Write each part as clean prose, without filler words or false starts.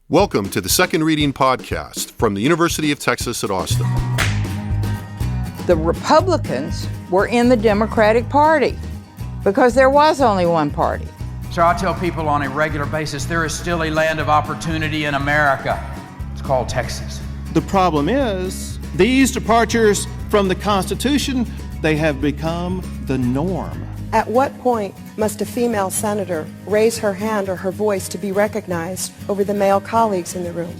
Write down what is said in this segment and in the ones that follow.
Welcome to the Second Reading Podcast from the University of Texas at Austin. The Republicans were in the Democratic Party because there was only one party. So I tell people on a regular basis, there is still a land of opportunity in America. It's called Texas. The problem is, these departures from the Constitution, they have become the norm. At what point must a female senator raise her hand or her voice to be recognized over the male colleagues in the room?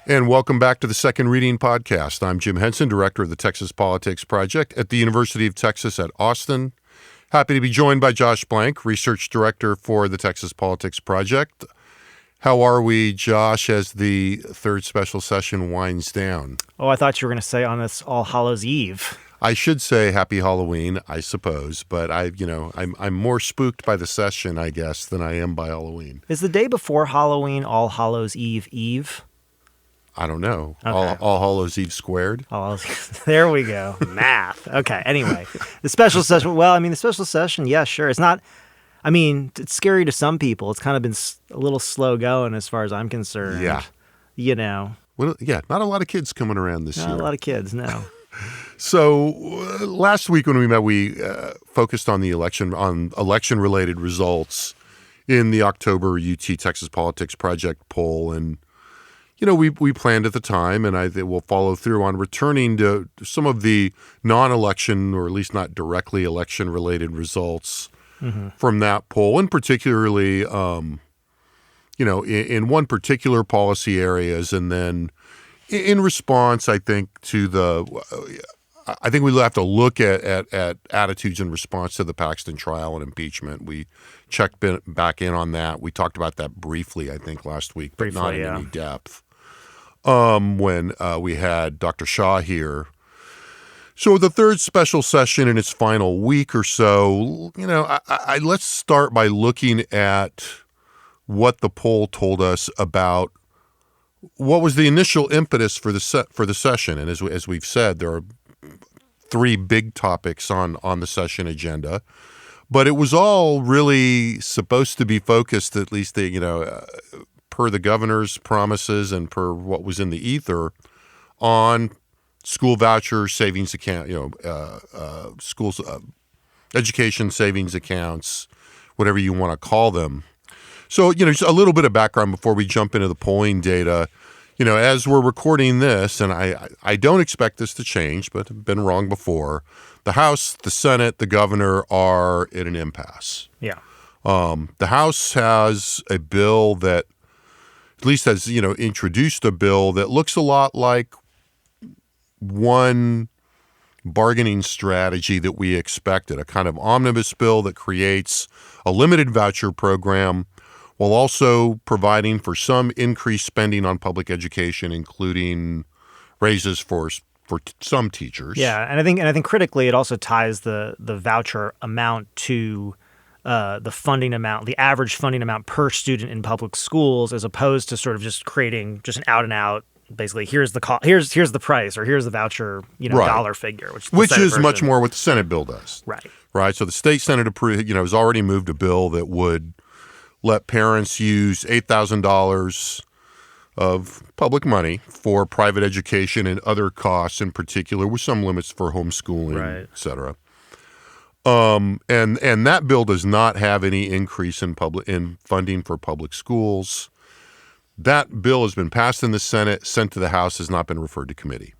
And welcome back to the Second Reading Podcast. I'm Jim Henson, director of the Texas Politics Project at the University of Texas at Austin. Happy to be joined by Josh Blank, research director for the Texas Politics Project. How are we, Josh, as the third special session winds down? Oh, I thought you were going to say on this All Hallows Eve. I should say Happy Halloween, I suppose, but I'm more spooked by the session, I guess, than I am by Halloween. Is the day before Halloween All Hallows Eve? I don't know. Okay. All Hallows Eve squared? There we go. Math. Okay. Anyway, the special session. Well, the special session, yeah, sure. It's not. It's scary to some people. It's kind of been a little slow going as far as I'm concerned. Yeah. Well, yeah, not a lot of kids coming around this year. Not a lot of kids, no. So last week when we met, we focused on the election-related results in the October UT Texas Politics Project poll. And, we planned at the time, and I think we'll follow through on returning to some of the non-election, or at least not directly election-related results from that poll, and particularly, in one particular policy areas, and then in response, I think we'll have to look at attitudes in response to the Paxton trial and impeachment. We checked back in on that. We talked about that briefly, I think, last week, but not in any depth. When we had Dr. Shaw here. So the third special session in its final week or so, let's start by looking at what the poll told us about what was the initial impetus for the session. And as we've said, there are three big topics on the session agenda, but it was all really supposed to be focused, at least per the governor's promises and per what was in the ether, on school voucher savings account, schools, education savings accounts, whatever you want to call them. So, just a little bit of background before we jump into the polling data. As we're recording this, and I don't expect this to change, but I've been wrong before, the House, the Senate, the governor are in an impasse. Yeah. The House has a bill that, at least has, introduced a bill that looks a lot like one bargaining strategy that we expected, a kind of omnibus bill that creates a limited voucher program while also providing for some increased spending on public education, including raises for some teachers. Yeah, and I think critically it also ties the voucher amount to the funding amount, the average funding amount per student in public schools, as opposed to sort of just creating just an out and out, basically here's the here's the price, or here's the voucher, right, dollar figure, which is much more what the Senate bill does. Right. So the state Senate has already moved a bill that would let parents use $8,000 of public money for private education and other costs, in particular, with some limits for homeschooling, right, et cetera. And that bill does not have any increase in funding for public schools. That bill has been passed in the Senate, sent to the House, has not been referred to committee.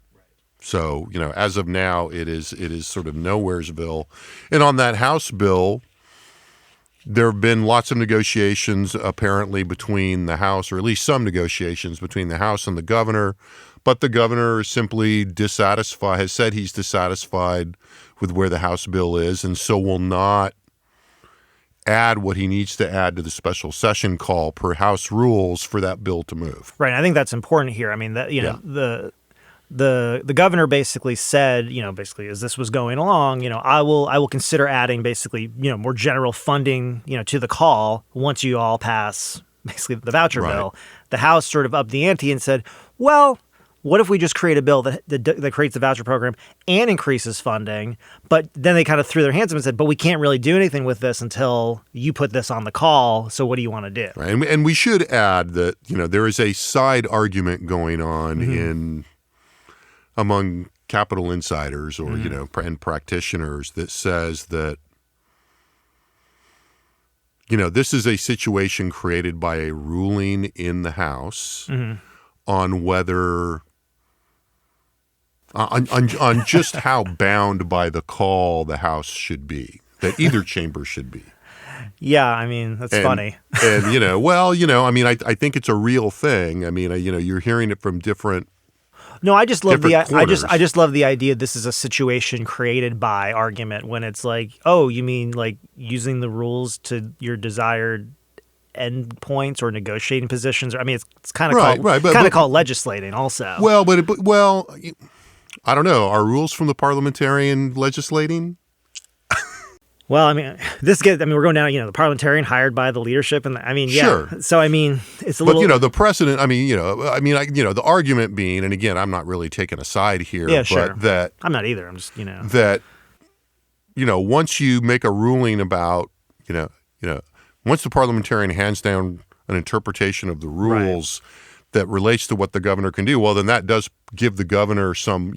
So, as of now, it is sort of nowheresville. And on that House bill, there have been lots of negotiations apparently between the House, or at least some negotiations between the House and the governor. But the governor is simply has said he's dissatisfied with where the House bill is, and so will not add what he needs to add to the special session call per House rules for that bill to move. Right. I think that's important here. The governor basically said, as this was going along, I will consider adding basically, more general funding, to the call once you all pass basically the voucher bill. The House sort of upped the ante and said, well, what if we just create a bill that creates the voucher program and increases funding? But then they kind of threw their hands up and said, but we can't really do anything with this until you put this on the call. So what do you want to do? Right. And we should add that, there is a side argument going on among capital insiders or, and practitioners that says that, this is a situation created by a ruling in the House on whether on just how bound by the call the House should be, that either chamber should be. Yeah, I mean, that's funny. And, I think it's a real thing. I mean, you're hearing it from different. No, I just love I just love the idea this is a situation created by argument when it's like, oh, you mean like using the rules to your desired end points or negotiating positions? I mean, it's kind of called legislating also. Well, I don't know. Are rules from the parliamentarian legislating? Well, I mean, we're going down, the parliamentarian hired by the leadership. And Sure. So, it's a little. But, the precedent, the argument being, and again, I'm not really taking a side here. Yeah, sure. But that. I'm not either. I'm just, That, once you make a ruling about, once the parliamentarian hands down an interpretation of the rules that relates to what the governor can do, well, then that does give the governor some,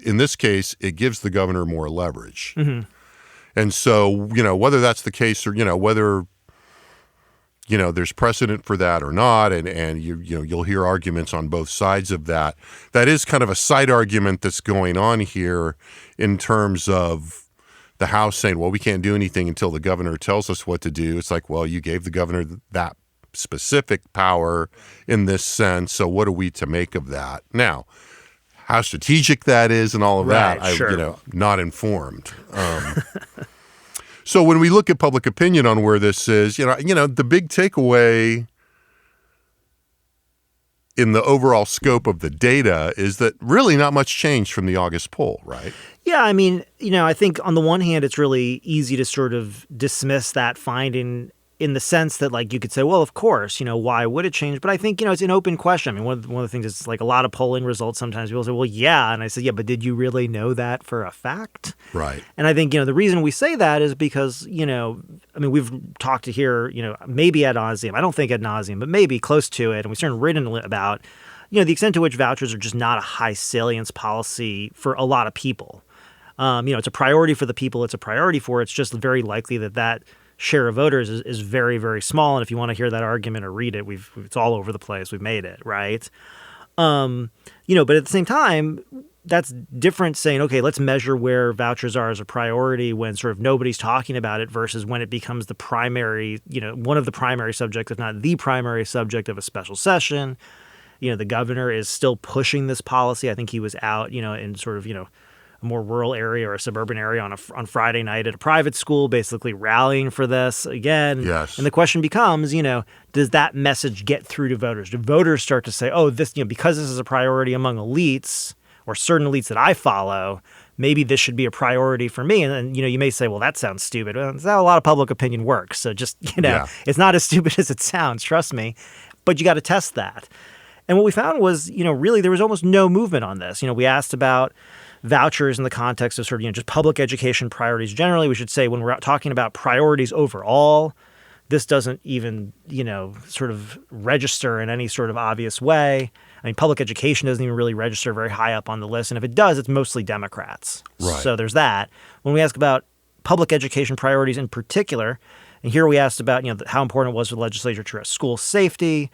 in this case, it gives the governor more leverage. Mm-hmm. And so, whether that's the case or, whether, there's precedent for that or not, and you'll hear arguments on both sides of that. That is kind of a side argument that's going on here in terms of the House saying, well, we can't do anything until the governor tells us what to do. It's like, well, you gave the governor that specific power in this sense, so what are we to make of that? Now, how strategic that is and all of that, I'm not informed. So when we look at public opinion on where this is, the big takeaway in the overall scope of the data is that really not much changed from the August poll, right? Yeah, I think on the one hand, it's really easy to sort of dismiss that finding in the sense that, like, you could say, well, of course, why would it change? But I think, it's an open question. One of the things is, like, a lot of polling results, sometimes people say, well, yeah. And I said, yeah, but did you really know that for a fact? Right. And I think, the reason we say that is because, we've talked to here, maybe ad nauseum. I don't think ad nauseum, but maybe close to it. And we've certainly written about, the extent to which vouchers are just not a high salience policy for a lot of people. It's a priority for the people it's a priority for. It's just very likely that share of voters is very, very small. And if you want to hear that argument or read it, it's all over the place. We've made it, right? But at the same time, that's different saying, okay, let's measure where vouchers are as a priority when sort of nobody's talking about it versus when it becomes the primary, one of the primary subjects, if not the primary subject of a special session. The governor is still pushing this policy. I think he was out, in sort of, a more rural area or a suburban area on Friday night at a private school, basically rallying for this again. Yes. And the question becomes, does that message get through to voters? Do voters start to say, oh, this, because this is a priority among elites or certain elites that I follow, maybe this should be a priority for me. And then, you may say, well, that sounds stupid. Well, that's how a lot of public opinion works. So just, It's not as stupid as it sounds, trust me. But you got to test that. And what we found was, really there was almost no movement on this. We asked about vouchers in the context of sort of, just public education priorities generally. We should say when we're talking about priorities overall, this doesn't even, sort of register in any sort of obvious way. I mean, public education doesn't even really register very high up on the list. And if it does, it's mostly Democrats. Right. So there's that. When we ask about public education priorities in particular, and here we asked about, how important it was for the legislature to address school safety,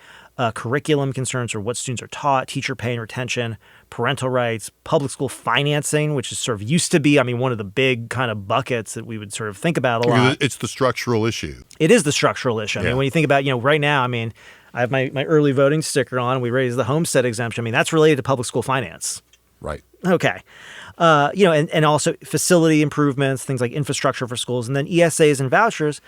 curriculum concerns or what students are taught, teacher pay and retention, parental rights, public school financing, which is sort of used to be, one of the big kind of buckets that we would sort of think about a lot. It's the structural issue. It is the structural issue. I mean, when you think about, right now, I have my early voting sticker on. We raised the homestead exemption. That's related to public school finance. Right. Okay. And also facility improvements, things like infrastructure for schools, and then ESAs and vouchers.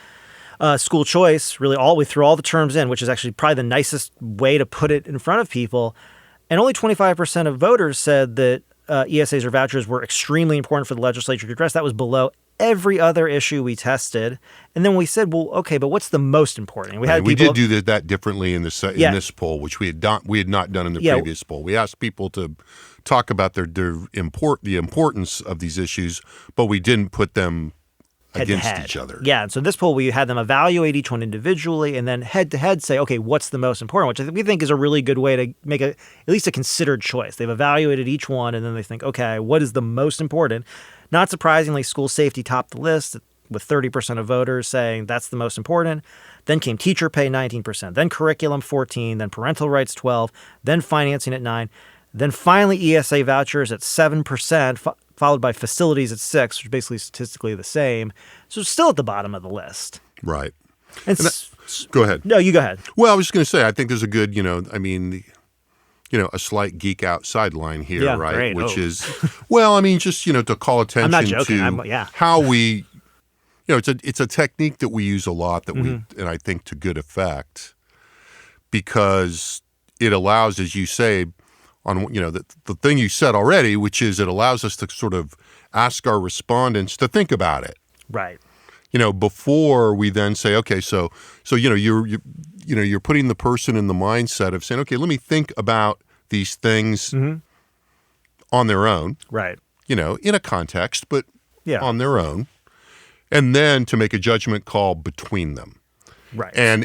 School choice, really we threw all the terms in, which is actually probably the nicest way to put it in front of people. And only 25% of voters said that ESAs or vouchers were extremely important for the legislature to address. That was below every other issue we tested, and then we said, well, okay, but what's the most important? We did do that differently in this poll, which we had not done in the previous poll. We asked people to talk about the importance of these issues, but we didn't put them against each other. Yeah, and so this poll, we had them evaluate each one individually and then head-to-head say, okay, what's the most important, which we think is a really good way to make at least a considered choice. They've evaluated each one, and then they think, okay, what is the most important? Not surprisingly, school safety topped the list with 30% of voters saying that's the most important. Then came teacher pay, 19%. Then curriculum, 14%. Then parental rights, 12%. Then financing at 9%. Then finally ESA vouchers at 7%, followed by facilities at 6%, which is basically statistically the same. So it's still at the bottom of the list. Right. And go ahead. No, you go ahead. Well, I was just going to say, I think there's a good, a slight geek out sideline here, right? Great. Which is, just, to call attention to how we, it's a technique that we use a lot that and I think to good effect, because it allows, as you say, on, the thing you said already, which is it allows us to sort of ask our respondents to think about it. Right. Before we then say, okay, so you're putting the person in the mindset of saying, okay, let me think about these things on their own. Right. In a context, but on their own. And then to make a judgment call between them. Right. And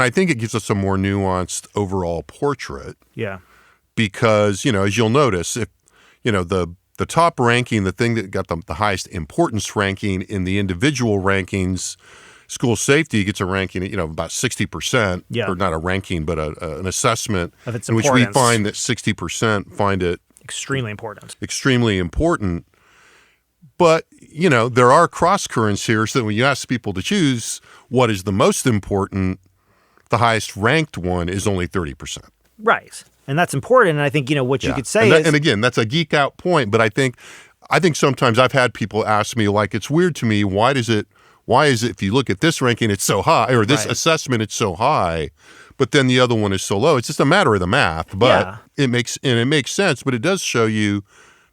I think it gives us a more nuanced overall portrait. Yeah. Because, as you'll notice, if, the top ranking, the thing that got the highest importance ranking in the individual rankings, school safety gets a ranking, about 60%, or not a ranking, but an assessment of its in which we find that 60% find it extremely important. Extremely important. But, there are cross currents here, so that when you ask people to choose what is the most important, the highest ranked one is only 30%. Right. And that's important. And I think, what you could say is... And again, that's a geek out point, but I think sometimes I've had people ask me, like, it's weird to me, why is it, if you look at this ranking, it's so high, or this assessment, it's so high, but then the other one is so low. It's just a matter of the math, but it makes sense, but it does show you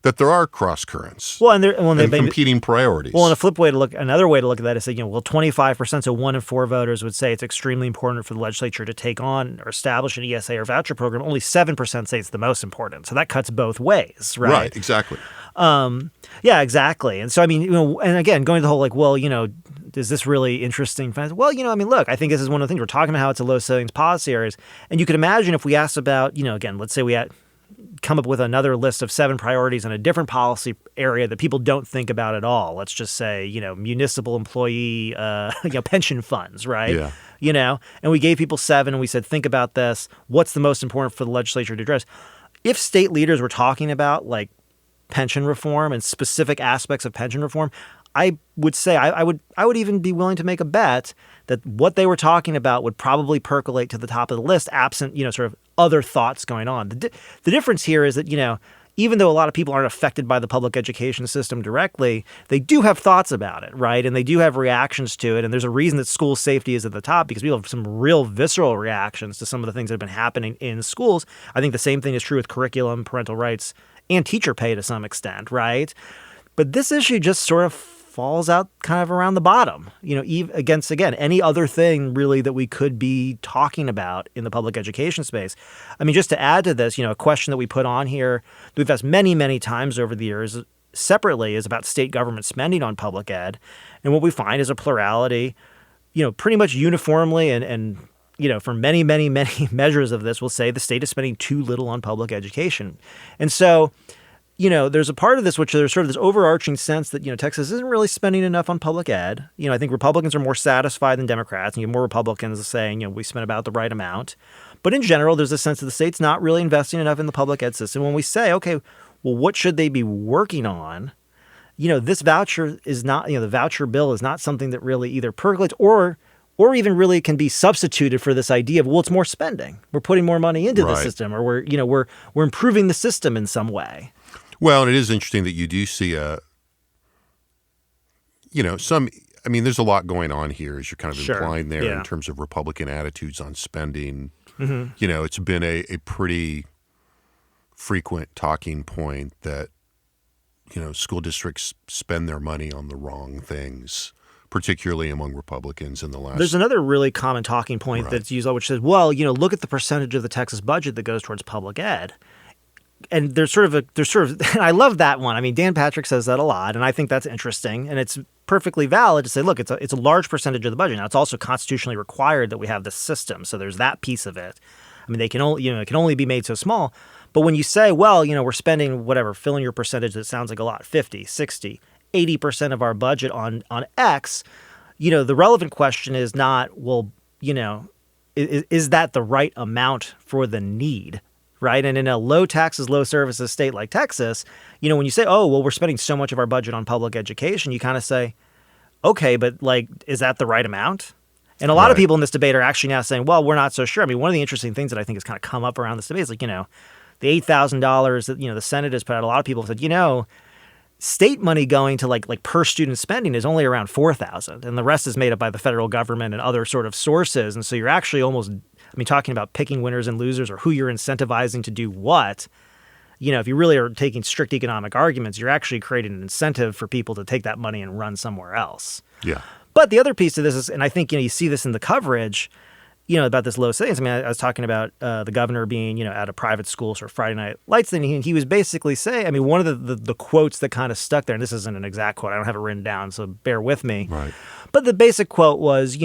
that there are cross currents. Well, and competing priorities. Well, and another way to look at that is say, 25%, so 1 in 4 voters would say it's extremely important for the legislature to take on or establish an ESA or voucher program. Only 7% say it's the most important. So that cuts both ways, right? Right, exactly. Yeah, exactly. And so, and again, going to the whole, is this really interesting? Well, look, I think this is one of the things we're talking about, how it's a low salience policy areas. And you could imagine if we asked about, again, let's say we had come up with another list of 7 priorities in a different policy area that people don't think about at all. Let's just say, municipal employee, pension funds, right? Yeah. And we gave people 7 and we said, think about this. What's the most important for the legislature to address? If state leaders were talking about like pension reform and specific aspects of pension reform, I would say I would even be willing to make a bet that what they were talking about would probably percolate to the top of the list, absent sort of other thoughts going on. The difference here is that even though a lot of people aren't affected by the public education system directly, they do have thoughts about it, right? And they do have reactions to it. And there's a reason that school safety is at the top, because people have some real visceral reactions to some of the things that have been happening in schools. I think the same thing is true with curriculum, parental rights, and teacher pay to some extent, right? But this issue just sort of falls out kind of around the bottom, against, again, any other thing really that we could be talking about in the public education space. Just to add to this, a question that we put on here that we've asked many, many times over the years separately is about state government spending on public ed. And what we find is a plurality, pretty much uniformly and for many, many, many measures of this will say the state is spending too little on public education. And so there's a part of this which there's sort of this overarching sense that, Texas isn't really spending enough on public ed. I think Republicans are more satisfied than Democrats, and you have more Republicans saying, we spent about the right amount. But in general, there's a sense that the state's not really investing enough in the public ed system. When we say, okay, well, what should they be working on? This voucher is not, the voucher bill is not something that really either percolates or even really can be substituted for this idea of, well, it's more spending. We're putting more money into the system, or we're improving the system in some way. Well, and it is interesting that you do see there's a lot going on here, as you're kind of implying there, in terms of Republican attitudes on spending. Mm-hmm. It's been a pretty frequent talking point that school districts spend their money on the wrong things, particularly among Republicans in the last. There's another really common talking point that's used, which says, well, look at the percentage of the Texas budget that goes towards public ed. And there's sort of, and I love that one. I mean, Dan Patrick says that a lot, and I think that's interesting. And it's perfectly valid to say, look, it's a large percentage of the budget. Now, it's also constitutionally required that we have this system. So there's that piece of it. I mean, they can only, it can only be made so small. But when you say, well, we're spending whatever, fill in your percentage that sounds like a lot, 50, 60, 80% of our budget on X, the relevant question is not, well, is that the right amount for the need, right? And in a low taxes, low services state like Texas, when you say, oh, well, we're spending so much of our budget on public education, you kind of say, okay, but is that the right amount? And a lot of people in this debate are actually now saying, well, we're not so sure. I mean, one of the interesting things that I think has kind of come up around this debate is the $8,000 that, the Senate has put out. A lot of people have said, state money going to like per student spending is only around $4,000, and the rest is made up by the federal government and other sort of sources. And so you're actually almost, talking about picking winners and losers or who you're incentivizing to do what. If you really are taking strict economic arguments, you're actually creating an incentive for people to take that money and run somewhere else. Yeah. But the other piece of this is, and I think, you see this in the coverage, about this low savings. I mean, I was talking about the governor being, at a private school for Friday Night Lights thing. He was basically saying, one of the quotes that kind of stuck there, and this isn't an exact quote, I don't have it written down, so bear with me. Right. But the basic quote was,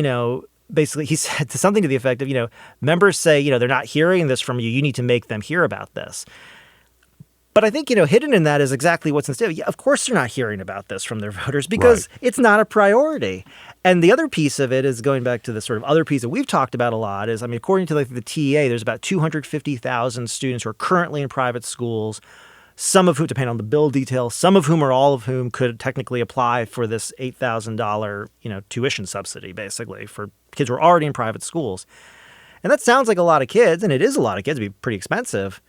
basically he said something to the effect of, members say, they're not hearing this from you. You need to make them hear about this. But I think, hidden in that is exactly what's instead. Yeah, of course they're not hearing about this from their voters because it's not a priority. And the other piece of it is going back to the sort of other piece that we've talked about a lot is, according to the TEA, there's about 250,000 students who are currently in private schools, some of whom, depending on the bill details, some of whom or all of whom could technically apply for this $8,000, tuition subsidy, basically, for kids who are already in private schools. And that sounds like a lot of kids, and it is a lot of kids. It'd be pretty expensive.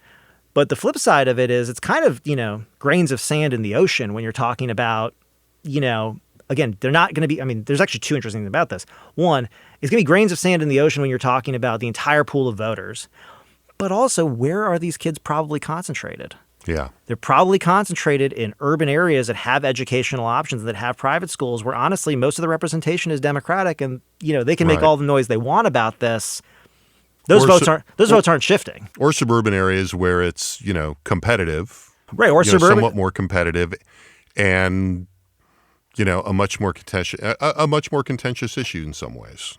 But the flip side of it is it's kind of, grains of sand in the ocean when you're talking about, again, they're not going to be, there's actually two interesting things about this. One, it's going to be grains of sand in the ocean when you're talking about the entire pool of voters. But also, where are these kids probably concentrated? Yeah. They're probably concentrated in urban areas that have educational options, that have private schools where, honestly, most of the representation is Democratic and, they can make all the noise they want about this. Those votes aren't shifting. Or suburban areas where it's, competitive. Right, or suburban. Somewhat more competitive and, a much more contentious issue in some ways.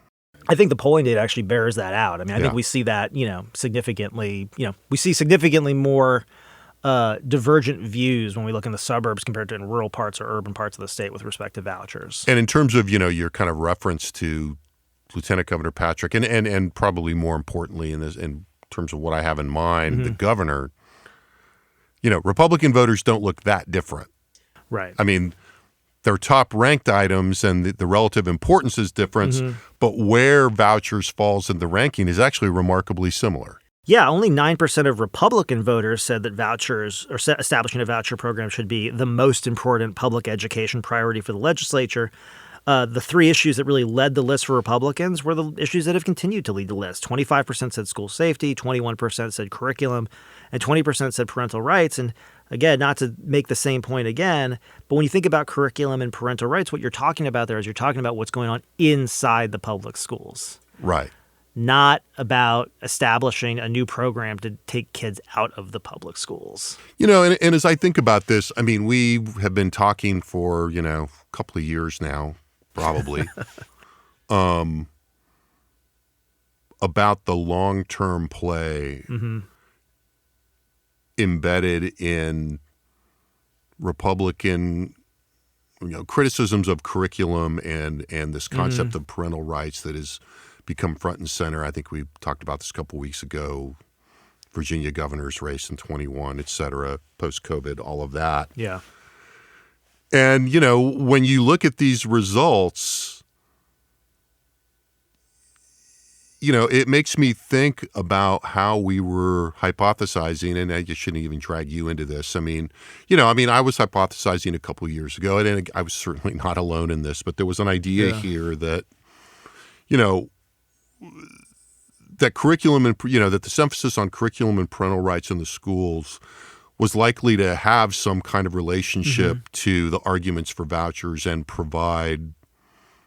I think the polling data actually bears that out. I think we see that, significantly, we see significantly more divergent views when we look in the suburbs compared to in rural parts or urban parts of the state with respect to vouchers. And in terms of, your kind of reference to Lieutenant Governor Patrick, and probably more importantly in terms of what I have in mind, the governor, Republican voters don't look that different. Right. Their top ranked items and the relative importance is different, but where vouchers falls in the ranking is actually remarkably similar. Yeah, only 9% of Republican voters said that vouchers or establishing a voucher program should be the most important public education priority for the legislature. The three issues that really led the list for Republicans were the issues that have continued to lead the list. 25% said school safety, 21% said curriculum, and 20% said parental rights. And again, not to make the same point again, but when you think about curriculum and parental rights, what you're talking about there is you're talking about what's going on inside the public schools. Right. Not about establishing a new program to take kids out of the public schools. And as I think about this, we have been talking for, a couple of years now, probably, about the long-term play embedded in Republican, criticisms of curriculum and this concept of parental rights that has become front and center. I think we talked about this a couple of weeks ago, Virginia governor's race in 21, et cetera, post-COVID, all of that. Yeah. And, when you look at these results, it makes me think about how we were hypothesizing, and I just shouldn't even drag you into this. I was hypothesizing a couple of years ago, and I was certainly not alone in this, but there was an idea here that, that curriculum and, that this emphasis on curriculum and parental rights in the schools was likely to have some kind of relationship to the arguments for vouchers and provide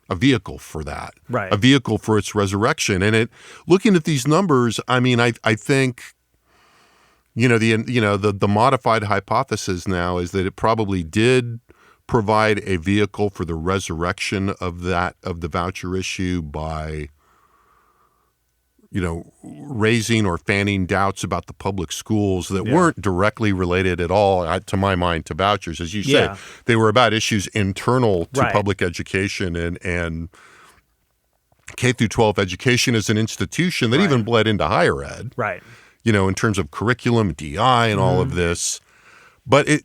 a vehicle for that, right? A vehicle for its resurrection. And looking at these numbers, I mean, I think, the modified hypothesis now is that it probably did provide a vehicle for the resurrection of the voucher issue by, raising or fanning doubts about the public schools that weren't directly related at all, to my mind, to vouchers. As you say, they were about issues internal to public education and K through 12 education as an institution that even bled into higher ed. Right. In terms of curriculum, DI, and all of this. But it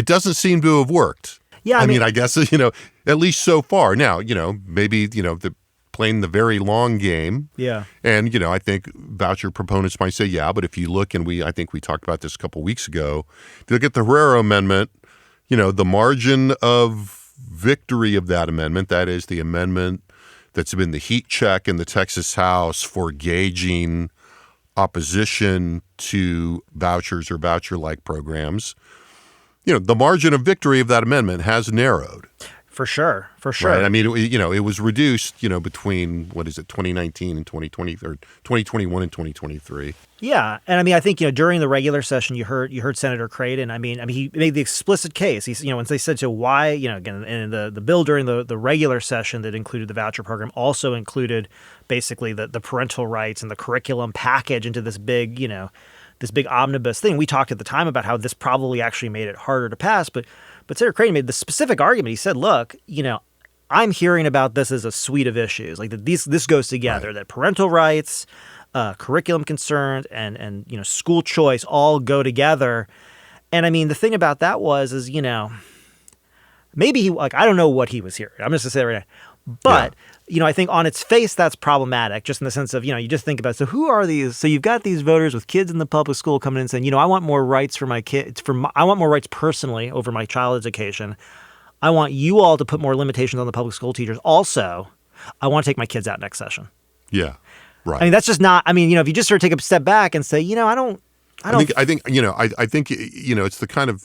doesn't seem to have worked. Yeah, I mean, I guess, at least so far. Now, maybe, playing the very long game. Yeah. And, I think voucher proponents might say, but if you look, and I think we talked about this a couple weeks ago, if you look at the Herrera Amendment, the margin of victory of that amendment, that is the amendment that's been the heat check in the Texas House for gauging opposition to vouchers or voucher-like programs, the margin of victory of that amendment has narrowed. For sure. Right. I mean, it was reduced, between, 2019 and 2020, or 2021 and 2023. Yeah. And I mean, I think, during the regular session, you heard Senator Creighton. I mean, he made the explicit case. He's, when they said, so why, again, and the bill during the regular session that included the voucher program also included basically the parental rights and the curriculum package into this big, this big omnibus thing. We talked at the time about how this probably actually made it harder to pass, but Senator Creighton made the specific argument. He said, look, I'm hearing about this as a suite of issues. Like this goes together, that parental rights, curriculum concerns, and school choice all go together. And I mean, the thing about that is maybe I don't know what he was hearing. I'm just going to say it right now. But, I think on its face, that's problematic, just in the sense of, you just think about, so who are these? So you've got these voters with kids in the public school coming in saying, I want more rights for my kids, I want more rights personally over my child's education. I want you all to put more limitations on the public school teachers. Also, I want to take my kids out next session. Yeah, right. I mean, that's just not, if you just sort of take a step back and say, I think it's the kind of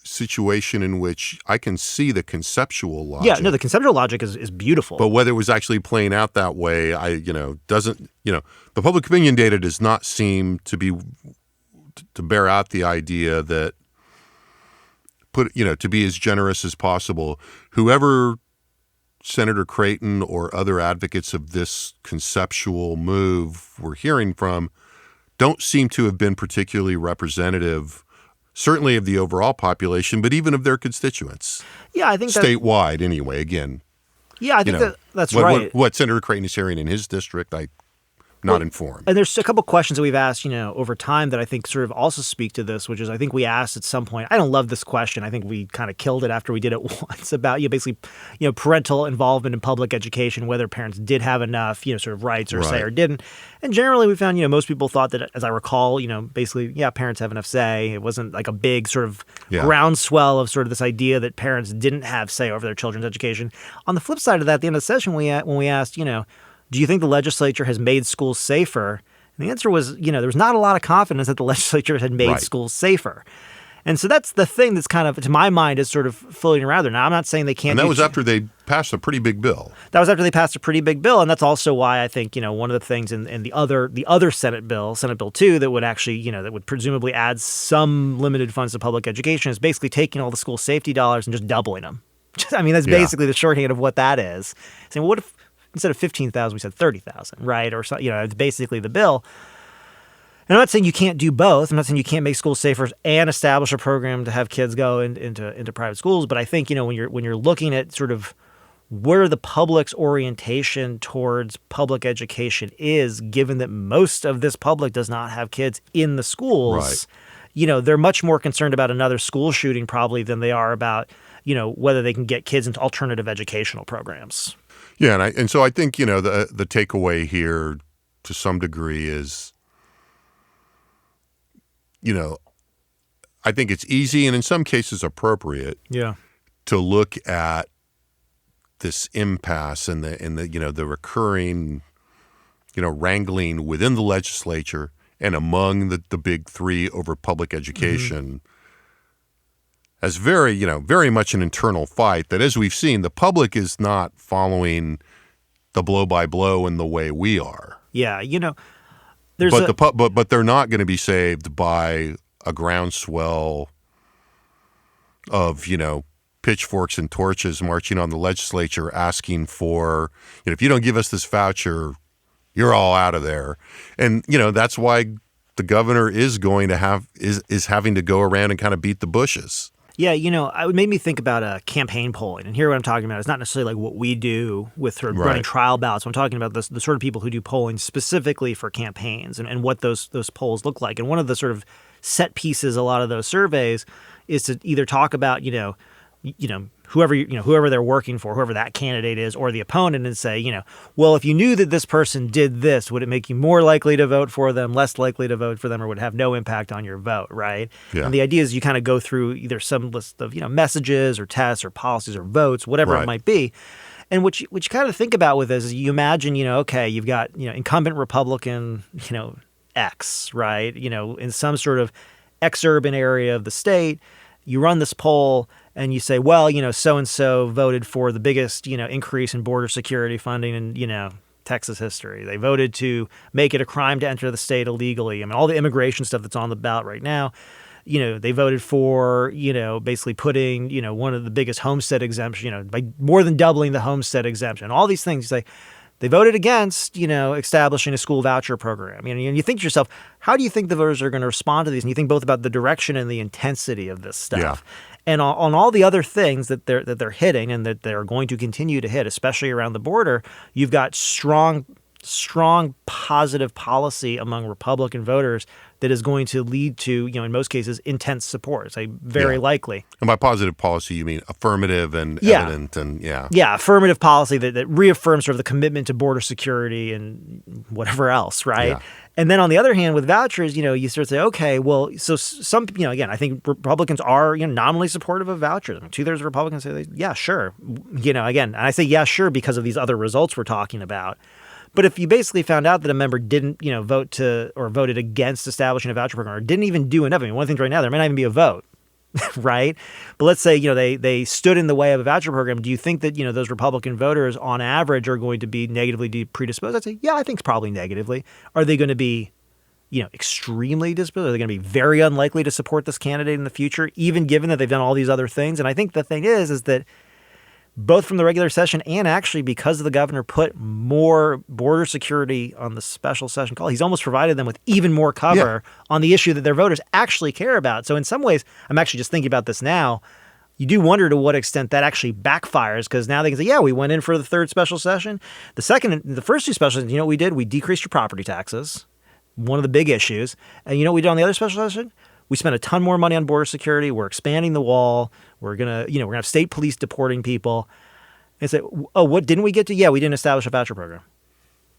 situation in which I can see the conceptual logic. Yeah, no, the conceptual logic is beautiful. But whether it was actually playing out that way, doesn't, the public opinion data does not seem to bear out the idea that to be as generous as possible. Whoever Senator Creighton or other advocates of this conceptual move we're hearing from don't seem to have been particularly representative, certainly of the overall population, but even of their constituents. Yeah, I think statewide anyway. Again. Yeah, I think that's right. What Senator Creighton is hearing in his district, I'm not informed. And there's a couple questions that we've asked, over time that I think sort of also speak to this, which is I think we asked at some point. I don't love this question. I think we kind of killed it after we did it once about basically parental involvement in public education, whether parents did have enough sort of rights or say or didn't. And generally we found most people thought that, as I recall, basically parents have enough say. It wasn't like a big sort of groundswell of sort of this idea that parents didn't have say over their children's education. On the flip side of that, at the end of the session when we asked do you think the legislature has made schools safer? And the answer was, there was not a lot of confidence that the legislature had made schools safer. And so that's the thing that's kind of, to my mind, is sort of floating around there. Now, I'm not saying they can't. And that was after they passed a pretty big bill. That was after they passed a pretty big bill. And that's also why I think, one of the things in the other Senate Bill 2, that would actually, that would presumably add some limited funds to public education is basically taking all the school safety dollars and just doubling them. That's basically the shorthand of what that is. Saying, well, what if instead of 15,000, we said 30,000, right? Or it's basically the bill. And I'm not saying you can't do both. I'm not saying you can't make schools safer and establish a program to have kids go into private schools. But I think when you're looking at sort of where the public's orientation towards public education is, given that most of this public does not have kids in the schools, they're much more concerned about another school shooting probably than they are about whether they can get kids into alternative educational programs. Yeah, and so I think, the takeaway here to some degree is, I think it's easy and in some cases appropriate to look at this impasse and the recurring, wrangling within the legislature and among the big three over public education as very much an internal fight that, as we've seen, the public is not following the blow by blow in the way we are. Yeah, but they're not going to be saved by a groundswell of, pitchforks and torches marching on the legislature asking for, if you don't give us this voucher, you're all out of there. And, that's why the governor is going to is having to go around and kind of beat the bushes. Yeah, it made me think about campaign polling. And here what I'm talking about is not necessarily like what we do with sort of running trial ballots. I'm talking about the sort of people who do polling specifically for campaigns and what those polls look like. And one of the sort of set pieces, a lot of those surveys, is to either talk about, whoever they're working for, whoever that candidate is, or the opponent, and say, well, if you knew that this person did this, would it make you more likely to vote for them, less likely to vote for them, or would it have no impact on your vote, right? Yeah. And the idea is you kind of go through either some list of, messages or tests or policies or votes, whatever it might be. And what you kind of think about with this is you imagine, okay, you've got, incumbent Republican, X, right? In some sort of exurban area of the state, you run this poll and you say, well, so-and-so voted for the biggest, increase in border security funding in, Texas history. They voted to make it a crime to enter the state illegally. I mean, all the immigration stuff that's on the ballot right now, they voted for, basically putting, one of the biggest homestead exemption, by more than doubling the homestead exemption. All these things, you say, they voted against, establishing a school voucher program. And you think to yourself, how do you think the voters are going to respond to these? And you think both about the direction and the intensity of this stuff. Yeah. And on all the other things that they're hitting and that they're going to continue to hit, especially around the border, you've got strong positive policy among Republican voters that is going to lead to, in most cases, intense support. It's very likely. And by positive policy, you mean affirmative and evident and affirmative policy that reaffirms sort of the commitment to border security and whatever else, right? Yeah. And then on the other hand, with vouchers, you sort of say, okay, well, so some, again, I think Republicans are, nominally supportive of vouchers. I mean, 2/3 of Republicans say, yeah, sure. Again, and I say, yeah, sure, because of these other results we're talking about. But if you basically found out that a member didn't, vote to or voted against establishing a voucher program or didn't even do enough, I mean, one of the things right now, there may not even be a vote, right? But let's say, they stood in the way of a voucher program. Do you think that, those Republican voters on average are going to be negatively predisposed? I'd say, yeah, I think it's probably negatively. Are they going to be, extremely disposed? Are they going to be very unlikely to support this candidate in the future, even given that they've done all these other things? And I think the thing is that both from the regular session and actually because the governor put more border security on the special session call, he's almost provided them with even more cover on the issue that their voters actually care about. So in some ways, I'm actually just thinking about this now, you do wonder to what extent that actually backfires, because now they can say, yeah, we went in for the third special session. The first two special sessions, we did? We decreased your property taxes, one of the big issues. And what we did on the other special session? We spent a ton more money on border security. We're expanding the wall. We're gonna have state police deporting people. And say, oh, what didn't we get to? Yeah, we didn't establish a voucher program.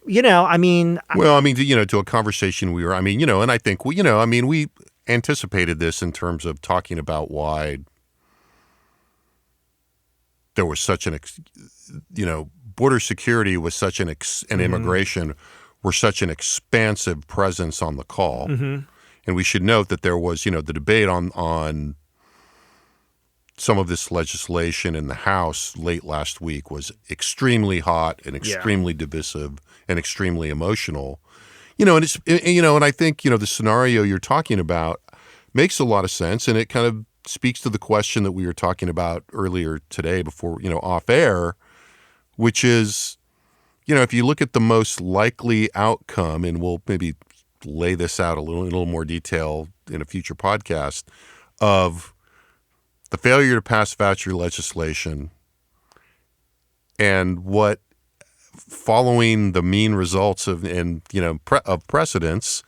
To a conversation we were, and I think we anticipated this in terms of talking about why there was such border security was such and immigration were such an expansive presence on the call. Mm-hmm. And we should note that there was, the debate on some of this legislation in the House late last week was extremely hot and extremely divisive and extremely emotional. And I think, the scenario you're talking about makes a lot of sense, and it kind of speaks to the question that we were talking about earlier today before, off air, which is, if you look at the most likely outcome, and we'll maybe lay this out in a little more detail in a future podcast, of the failure to pass voucher legislation and what, following the mean results of precedents,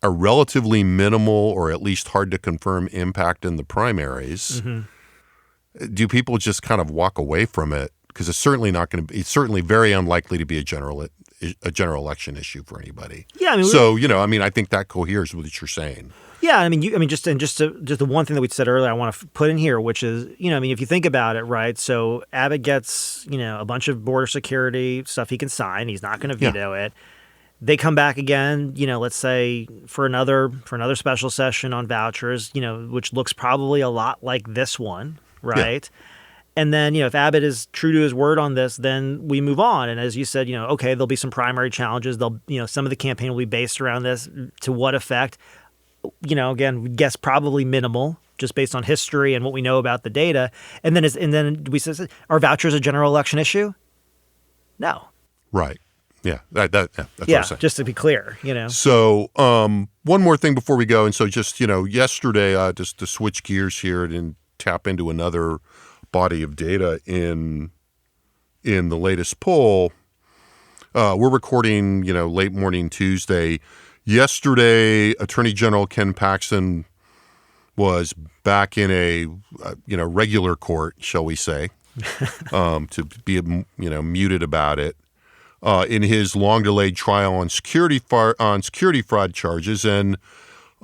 a relatively minimal or at least hard to confirm impact in the primaries. Mm-hmm. Do people just kind of walk away from it? Because it's certainly not going to be. It's certainly very unlikely to be a general election issue for anybody. Yeah. I think that coheres with what you're saying. Yeah. Just the one thing that we said earlier, I want to put in here, which is, if you think about it, right? So Abbott gets, a bunch of border security stuff he can sign. He's not going to veto it. They come back again, let's say for another special session on vouchers, which looks probably a lot like this one, right? Yeah. And then, if Abbott is true to his word on this, then we move on. And as you said, okay, there'll be some primary challenges. Some of the campaign will be based around this. To what effect? Again, we guess probably minimal, just based on history and what we know about the data. And then we say, are vouchers a general election issue? No. Right. Yeah. That's what I'm saying. Just to be clear, So one more thing before we go. And so just, yesterday, just to switch gears here and tap into another body of data in the latest poll. We're recording, late morning Tuesday. Yesterday, Attorney General Ken Paxton was back in a regular court, shall we say, to be muted about it in his long-delayed trial on security fraud charges. And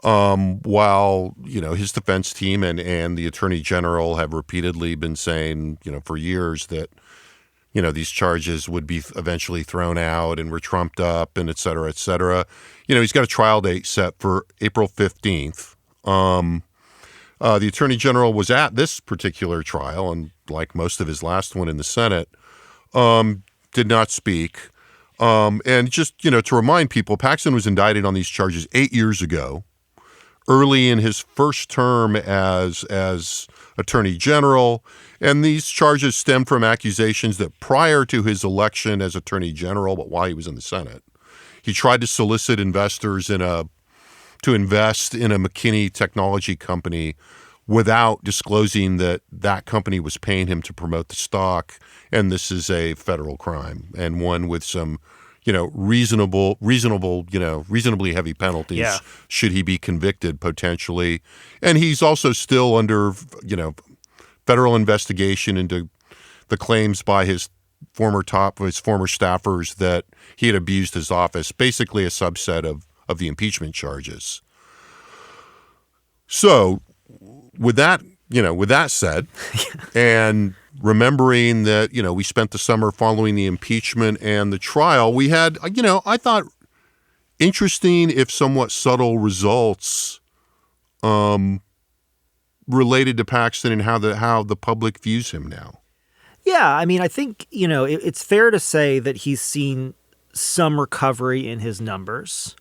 while, his defense team and the attorney general have repeatedly been saying, for years that, these charges would be eventually thrown out and were trumped up and et cetera, he's got a trial date set for April 15th. The attorney general was at this particular trial, and like most of his last one in the Senate, did not speak. And just, to remind people, Paxton was indicted on these charges 8 years ago. Early in his first term as Attorney General, and these charges stem from accusations that prior to his election as Attorney General, but while he was in the Senate, he tried to solicit investors to invest in a McKinney technology company without disclosing that company was paying him to promote the stock, and this is a federal crime and one with some reasonably heavy penalties should he be convicted potentially. And he's also still under, federal investigation into the claims by his former staffers that he had abused his office, basically a subset of the impeachment charges. So with that said, and remembering that, we spent the summer following the impeachment and the trial, we had, I thought interesting, if somewhat subtle results related to Paxton and how the public views him now. Yeah, I mean, I think, it's fair to say that he's seen some recovery in his numbers,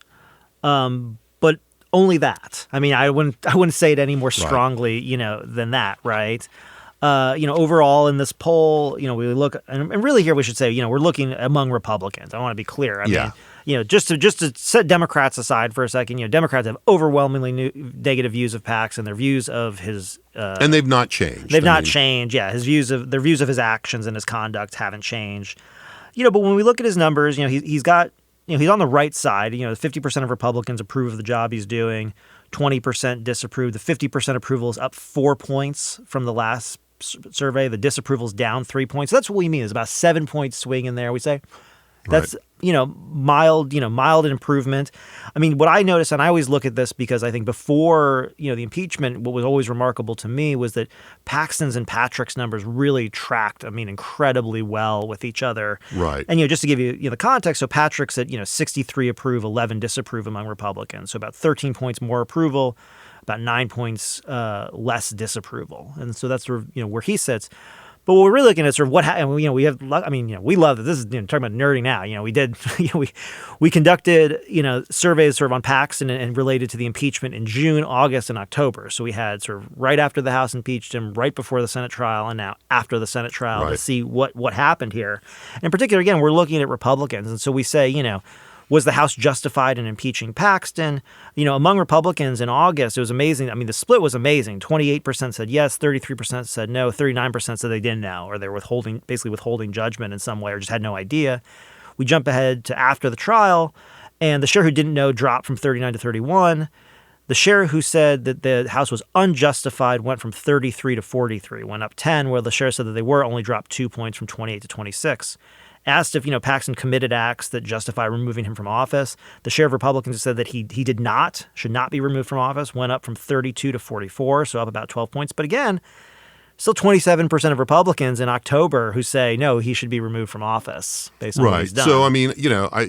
but only that. I mean, I wouldn't say it any more strongly, than that, right? Overall in this poll, we look, and really here we should say, we're looking among Republicans. I want to be clear. I mean, just to set Democrats aside for a second, Democrats have overwhelmingly negative views of Paxton, their views of his, and they've not changed. They've not changed. Yeah, their views of his actions and his conduct haven't changed. But when we look at his numbers, he's got, he's on the right side. 50% of Republicans approve of the job he's doing, 20% disapprove. The 50% approval is up 4 points from the last survey. The disapproval is down 3 points. So that's what we mean. It's about a 7-point swing in there. We say that's mild improvement. I mean, what I noticed, and I always look at this because I think before the impeachment, what was always remarkable to me was that Paxton's and Patrick's numbers really tracked, incredibly well with each other. Right. And just to give you the context, so Patrick's at 63 approve, 11 disapprove among Republicans, so about 13 points more approval, about 9 points less disapproval, and so that's sort of where he sits. But what we're really looking at sort of what we have. I mean, we love that this is talking about nerding now. We did we conducted surveys sort of on Paxton and related to the impeachment in June, August, and October. So we had sort of right after the House impeached him, right before the Senate trial, and now after the Senate trial to see what happened here. And in particular, again, we're looking at Republicans, and so we say was the House justified in impeaching Paxton? Among Republicans in August, it was amazing. I mean, the split was amazing. 28% said yes, 33% said no, 39% said they didn't know, or they were basically withholding judgment in some way, or just had no idea. We jump ahead to after the trial, and the share who didn't know dropped from 39 to 31. The share who said that the House was unjustified went from 33 to 43, went up 10, where the share said that they were only dropped 2 points from 28 to 26. Asked if Paxton committed acts that justify removing him from office, the share of Republicans who said that he should not be removed from office, went up from 32 to 44, so up about 12 points. But again, still 27% of Republicans in October who say, no, he should be removed from office based on what he's done. So, I mean, I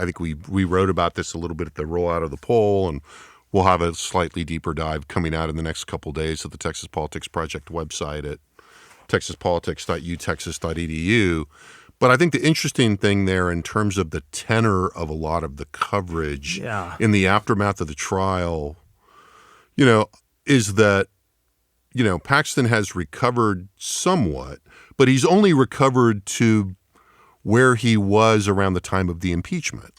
think we wrote about this a little bit at the rollout of the poll, and we'll have a slightly deeper dive coming out in the next couple of days at the Texas Politics Project website at texaspolitics.utexas.edu. But I think the interesting thing there in terms of the tenor of a lot of the coverage in the aftermath of the trial, is that, Paxton has recovered somewhat, but he's only recovered to where he was around the time of the impeachment.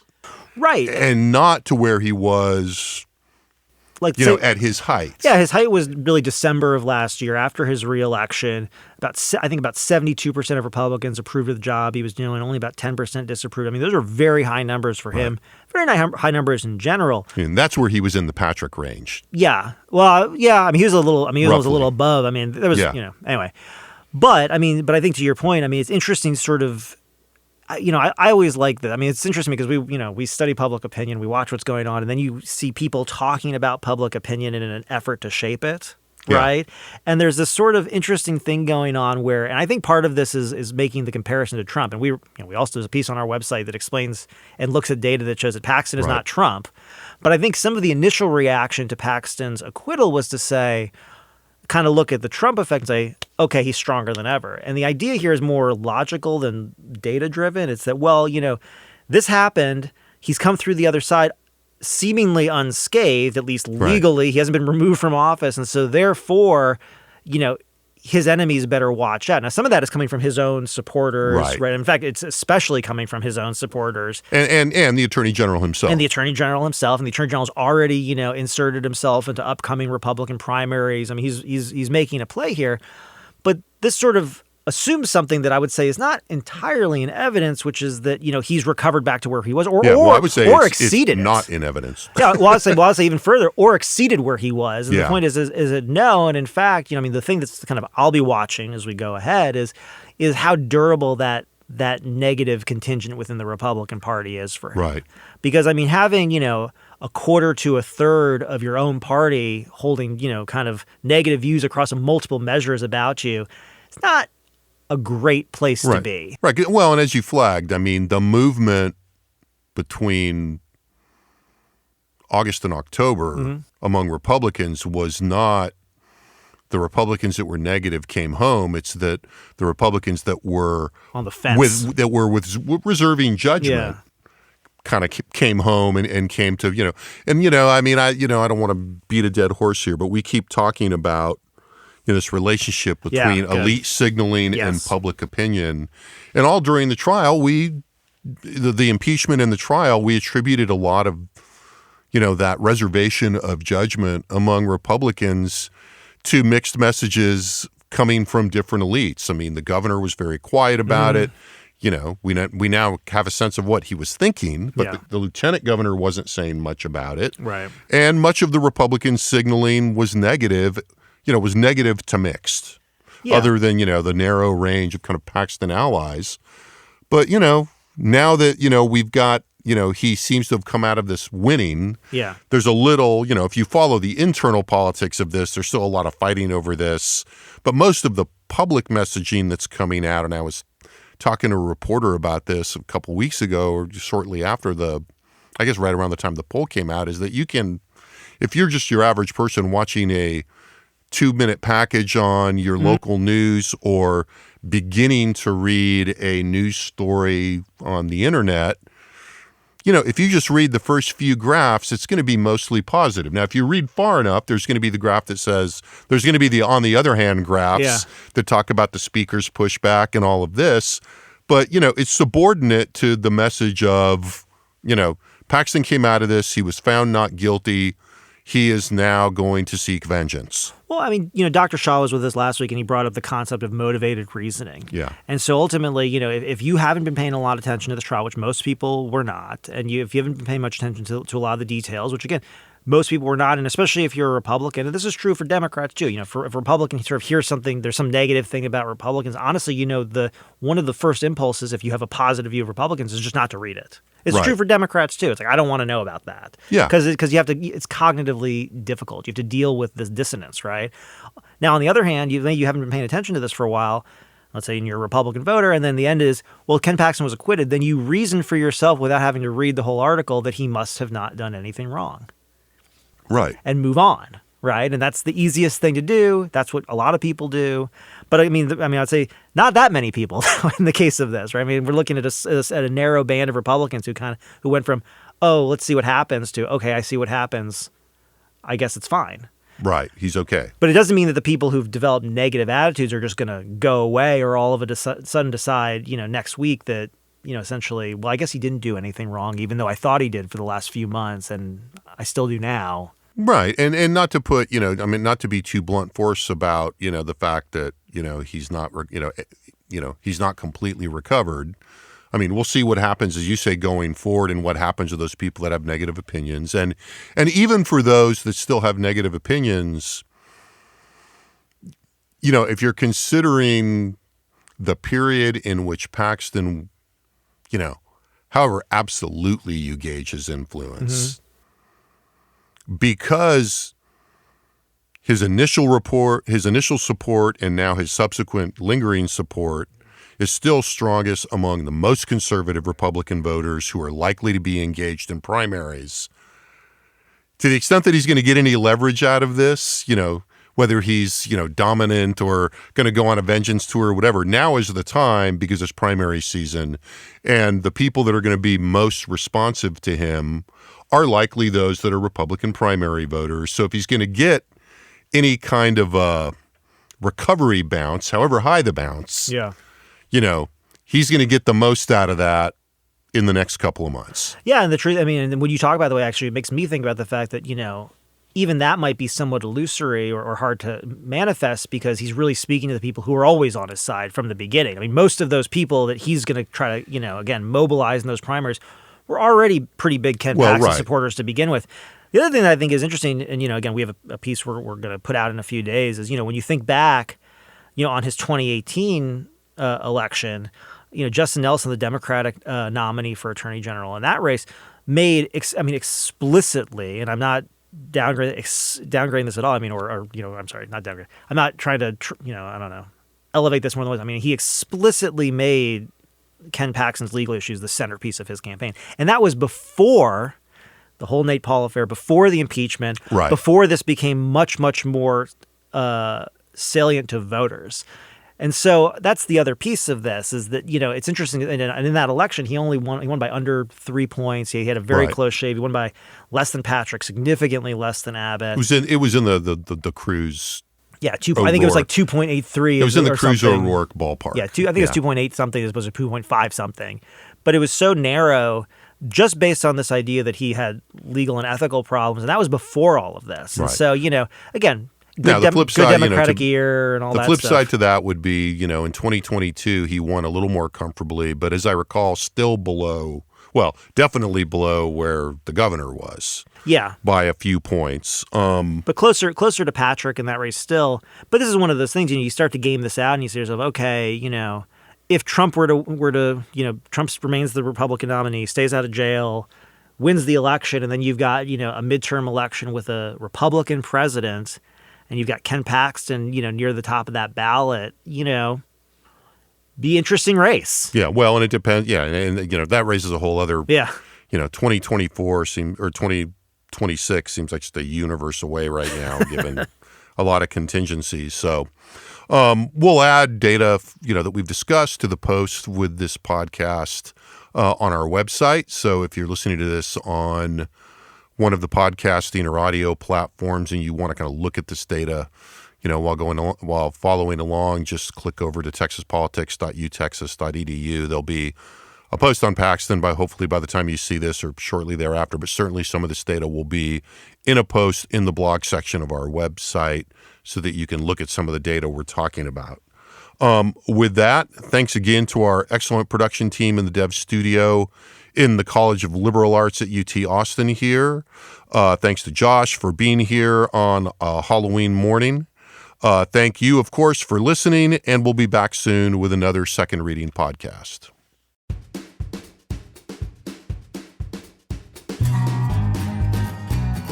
Right. And not to where he was at his height. Yeah, his height was really December of last year after his reelection. I think about 72% of Republicans approved of the job. He was only about 10% disapproved. I mean, those are very high numbers for him. Very high numbers in general. And that's where he was in the Patrick range. Yeah. Well, yeah. I mean, he was a little. I mean, he was a little above. I mean, there was. Anyway. But I think to your point, I mean, it's interesting, sort of. I always like that. I mean, it's interesting because we study public opinion, we watch what's going on, and then you see people talking about public opinion in an effort to shape it, right? And there's this sort of interesting thing going on where, and I think part of this is making the comparison to Trump. And we also there's a piece on our website that explains and looks at data that shows that Paxton is not Trump. But I think some of the initial reaction to Paxton's acquittal was to say, kind of look at the Trump effect and say, okay, he's stronger than ever. And the idea here is more logical than data-driven. It's that, this happened. He's come through the other side seemingly unscathed, at least legally. He hasn't been removed from office. And so therefore, his enemies better watch out. Now, some of that is coming from his own supporters, right? In fact, it's especially coming from his own supporters. And the Attorney General himself. And the Attorney General himself. And the Attorney General's already, inserted himself into upcoming Republican primaries. I mean, he's making a play here. But this sort of assumes something that I would say is not entirely in evidence, which is that, he's recovered back to where he was or I would say exceeded it's not in evidence. I'll say even further, or exceeded where he was. And the point is it no? And in fact, the thing that's kind of I'll be watching as we go ahead is how durable that negative contingent within the Republican Party is for him. Right. Because, having, a quarter to a third of your own party holding, kind of negative views across multiple measures about you, it's not a great place to be. Right. Well, and as you flagged, I mean, the movement between August and October among Republicans was not the Republicans that were negative came home. It's that the Republicans that were on the fence, with reserving judgment, kind of came home and came to, I don't want to beat a dead horse here, but we keep talking about this relationship between elite signaling and public opinion. And all during the trial, the impeachment and the trial, we attributed a lot of, that reservation of judgment among Republicans to mixed messages coming from different elites. I mean, the governor was very quiet about it. We now have a sense of what he was thinking, but the lieutenant governor wasn't saying much about it. Right. And much of the Republican signaling was negative, was negative to mixed, other than, the narrow range of kind of Paxton allies. But, now that, we've got, he seems to have come out of this winning. Yeah. There's a little, if you follow the internal politics of this, there's still a lot of fighting over this. But most of the public messaging that's coming out, and I was talking to a reporter about this a couple weeks ago or shortly after I guess right around the time the poll came out, is that you can, if you're just your average person watching a 2-minute package on your local news or beginning to read a news story on the internet, if you just read the first few graphs, it's going to be mostly positive. Now, if you read far enough, there's going to be the graph that says, there's going to be the on the other hand graphs that talk about the speaker's pushback and all of this. But, it's subordinate to the message of, Paxton came out of this, he was found not guilty. He is now going to seek vengeance. Well, I mean, Dr. Shaw was with us last week, and he brought up the concept of motivated reasoning. Yeah. And so ultimately, if you haven't been paying a lot of attention to the trial, which most people were not, and if you haven't been paying much attention to a lot of the details, which again, most people were not, and especially if you're a Republican, and this is true for Democrats too. If Republicans sort of hear something, there's some negative thing about Republicans. Honestly, one of the first impulses, if you have a positive view of Republicans, is just not to read it. It's true for Democrats too. It's like, I don't want to know about that. Yeah, because it's cognitively difficult. You have to deal with this dissonance, right? Now, on the other hand, you haven't been paying attention to this for a while. Let's say you're a Republican voter, and then the end is, well, Ken Paxton was acquitted. Then you reason for yourself without having to read the whole article that he must have not done anything wrong. Right. And move on, right? And that's the easiest thing to do. That's what a lot of people do. But I mean, I'd say not that many people in the case of this, right? I mean, we're looking at a narrow band of Republicans who went from, oh, let's see what happens to, okay, I see what happens. I guess it's fine. Right. He's okay. But it doesn't mean that the people who've developed negative attitudes are just going to go away or all of a sudden decide, next week that, essentially, well, I guess he didn't do anything wrong, even though I thought he did for the last few months, and I still do now. Right. And not to put, not to be too blunt force about, the fact that, he's not, he's not completely recovered. I mean, we'll see what happens, as you say, going forward, and what happens to those people that have negative opinions. And even for those that still have negative opinions, if you're considering the period in which Paxton, however absolutely you gauge his influence, because his initial support, and now his subsequent lingering support is still strongest among the most conservative Republican voters who are likely to be engaged in primaries. To the extent that he's going to get any leverage out of this, whether he's, dominant or going to go on a vengeance tour or whatever, now is the time, because it's primary season, and the people that are going to be most responsive to him are likely those that are Republican primary voters. So if he's going to get any kind of a recovery bounce, however high the bounce, he's going to get the most out of that in the next couple of months. Yeah, and the truth, and when you talk about the way, actually, it makes me think about the fact that, even that might be somewhat illusory or hard to manifest, because he's really speaking to the people who are always on his side from the beginning. I mean, most of those people that he's going to try to, again, mobilize in those primaries were already pretty big Ken Paxton supporters to begin with. The other thing that I think is interesting, and, again, we have a piece we're going to put out in a few days, is, when you think back, on his 2018 election, Justin Nelson, the Democratic nominee for Attorney General in that race, made, explicitly, and I'm not downgrading this at all. I'm sorry, not downgrading. I'm not trying to, elevate this more than it was. He explicitly made Ken Paxton's legal issues the centerpiece of his campaign. And that was before the whole Nate Paul affair, before the impeachment, before this became much, much more salient to voters. And so that's the other piece of this, is that, it's interesting. And in that election, he won by under 3 points. He had a very close shave. He won by less than Patrick, significantly less than Abbott. It was in the Cruz. Yeah, I think it was like 2.83. It was in the Cruz O'Rourke ballpark. Yeah, I think it was 2.8 something as opposed to 2.5 something. But it was so narrow just based on this idea that he had legal and ethical problems. And that was before all of this. And so, again, good Democratic ear and all that stuff. The flip side to that would be, in 2022, he won a little more comfortably, but as I recall, still definitely below where the governor was. Yeah. By a few points. But closer to Patrick in that race still. But this is one of those things, you start to game this out and you say to yourself, okay, if Trump were to Trump remains the Republican nominee, stays out of jail, wins the election, and then you've got, a midterm election with a Republican president, and you've got Ken Paxton, near the top of that ballot, be interesting race. Yeah, well, and it depends. Yeah, and that raises a whole other. Yeah. 2024 or 2026 seems like just a universe away right now, given a lot of contingencies. So we'll add data, that we've discussed to the post with this podcast on our website. So if you're listening to this on one of the podcasting or audio platforms and you want to kind of look at this data, while following along, just click over to texaspolitics.utexas.edu. There'll be a post on Paxton hopefully by the time you see this or shortly thereafter, but certainly some of this data will be in a post in the blog section of our website so that you can look at some of the data we're talking about. With that, thanks again to our excellent production team in the Dev Studio in the College of Liberal Arts at UT Austin here. Thanks to Josh for being here on Halloween morning. Thank you, of course, for listening, and we'll be back soon with another Second Reading podcast.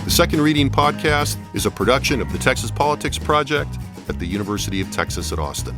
The Second Reading podcast is a production of the Texas Politics Project at the University of Texas at Austin.